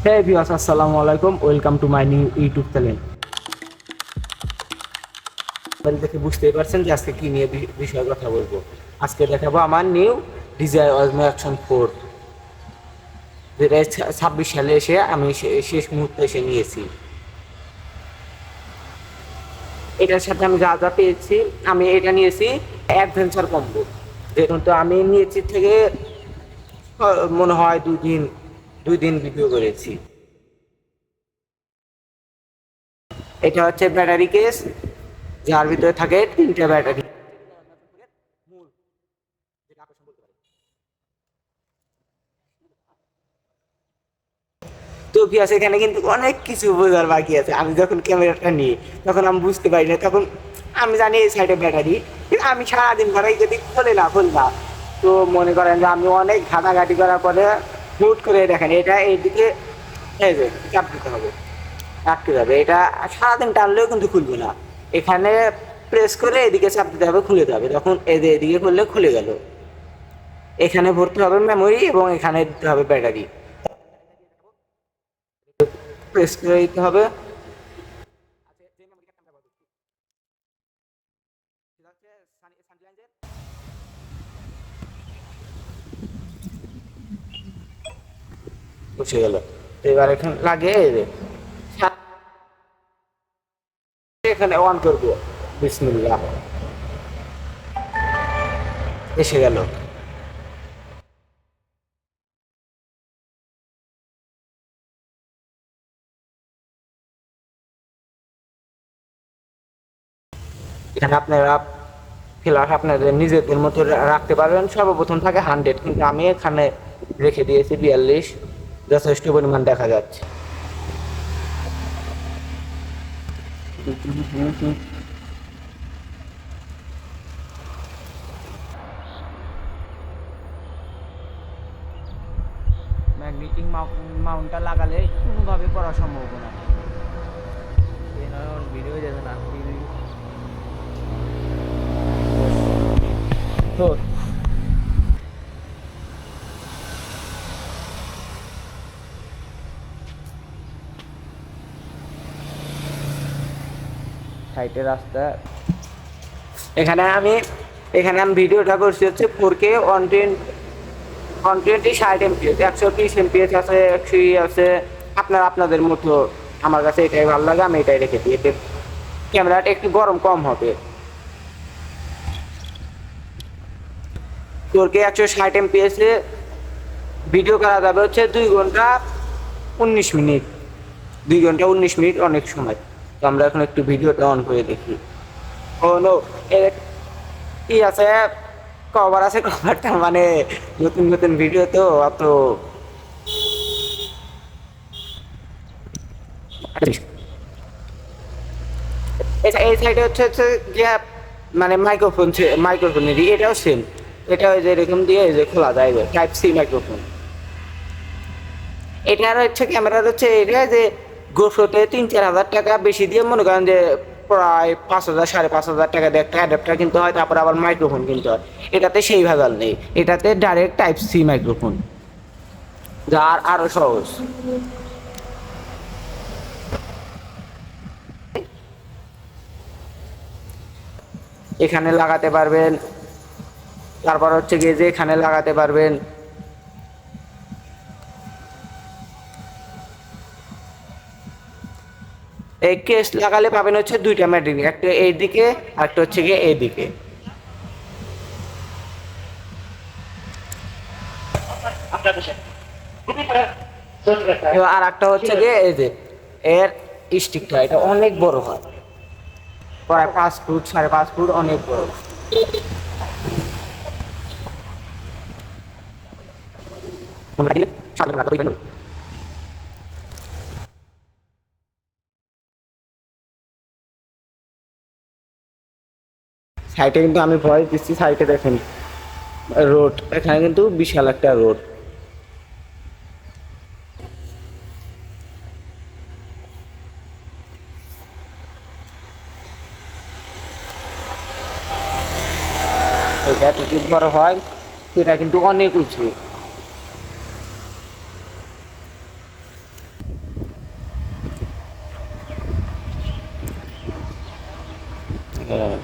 হে viewers, আসসালামু আলাইকুম। Welcome to my new YouTube channel. দেখে বুঝতেই পারছেন যে আজকে কি নিয়ে বিষয়ে কথা বলবো। আজকে দেখাবো আমার নিউ ডিজায়ার অজমো অ্যাকশন 4, যেটা 26 সালে এসে আমি শেষ মুহূর্তে এসে নিয়েছি। এটার সাথে আমি যা যা পেয়েছি, আমি এটা নিয়েছি অ্যাডভেঞ্চার কম্বো, যেহেতু তো আমি নিয়েছি থেকে মনে হয় 2 দিন ভিডিও করেছি। এটা হচ্ছে ব্যাটারি কেস, যার ভিতরে থাকে 3টে ব্যাটারি। তো কি আছে, এখানে কিন্তু অনেক কিছু বোঝার বাকি আছে। আমি যখন ক্যামেরাটা নিই তখন আমি বুঝতে পারি না, তখন আমি জানি এই সাইডে ব্যাটারি, কিন্তু আমি সারাদিন ঘরে যদি খুললা তো মনে করেন যে আমি অনেক ঘাটাঘাটি করার পরে হুট করে দেখেন এটা এইদিকে এই যে চাপ দিতে হবে, আটকে যাবে। এটা সারাদিন টানলেও কিন্তু খুলবে না। এখানে প্রেস করে এদিকে চাপ দিতে হবে, খুলে যাবে। তখন এদিকে খুললে খুলে গেল। এখানে ভরতে হবে মেমোরি এবং এখানে দিতে হবে ব্যাটারি, প্রেস করে দিতে হবে। বসে গেল। এবার এখানে লাগে এখানে অন করবো, বিসমিল্লাহ, এসে গেল। এখানে আপনারা ফ্ল্যাশ আপনাদের নিজেদের মতো রাখতে পারবেন। সর্বপ্রথম থাকে 100, কিন্তু আমি এখানে রেখে দিয়েছি 42, যথেষ্ট পরিমাণ দেখা যাচ্ছে। ম্যাগনেটিক মাউন্টটা লাগালে কোনোভাবে পড়া সম্ভব না। ভিডিও যাবে না তো। সাইটের রাস্তা এখানে আমি ভিডিওটা করছি হচ্ছে 4K 120 60 এমপিএস, 130 এমপিএস আছে, 100 আছে। আপনাদের মতো। আমার কাছে এটাই ভালো লাগে, আমি এটাই রেখে দিই। এতে ক্যামেরাটা একটু গরম কম হবে। 4K 160 এমপিএস এ ভিডিও করা যাবে হচ্ছে 2 ঘন্টা 19 মিনিট। 2 ঘন্টা 19 মিনিট অনেক সময়। তো আমরা এখন একটু ভিডিওটা অন করে দেখি। ও নো, কি আছে, কভার আছে। কভারটা মানে নতুন নতুন ভিডিও তো অত এই সাইডে হচ্ছে যে মানে মাইক্রোফোনেরই এটাও সেম। এটা ওই যে এরকম দিয়ে এই যে খোলা যায়, টাইপ সি মাইক্রোফোন। এটার হচ্ছে ক্যামেরার হচ্ছে এটা যে গোপ্রোতে 3-4 হাজার টাকা বেশি দিয়ে মনে করেন যে প্রায় 5,000 5,500 টাকা দিয়ে একটা অ্যাডাপ্টার কিনতে হয়, তারপর আবার মাইক্রোফোন কিনতে হয়। এটাতে সেই ভেজাল নেই, এটাতে ডাইরেক্ট টাইপ সি মাইক্রোফোন, যা আরো সহজ। এখানে লাগাতে পারবেন, তারপর হচ্ছে গিয়ে যে এখানে লাগাতে পারবেন। এই কেস লাগালে পাবেন হচ্ছে 2টা ম্যাটিক, একটা এইদিকে আর একটা হচ্ছে গিয়ে এইদিকে। আর একটা হচ্ছে গিয়ে এই যে এর স্টিকটা, এটা অনেক বড় হয়, প্রায় 5 ফুট 5.5 ফুট, অনেক বড়। সাইটে কিন্তু আমি ভয়েস দিচ্ছি, সাইটে দেখেন রোড, এখানে কিন্তু বিশাল একটা রোড। এটা এতটুকু বড় হয়, সেটা কিন্তু অনেক উঁচু। হ্যাঁ।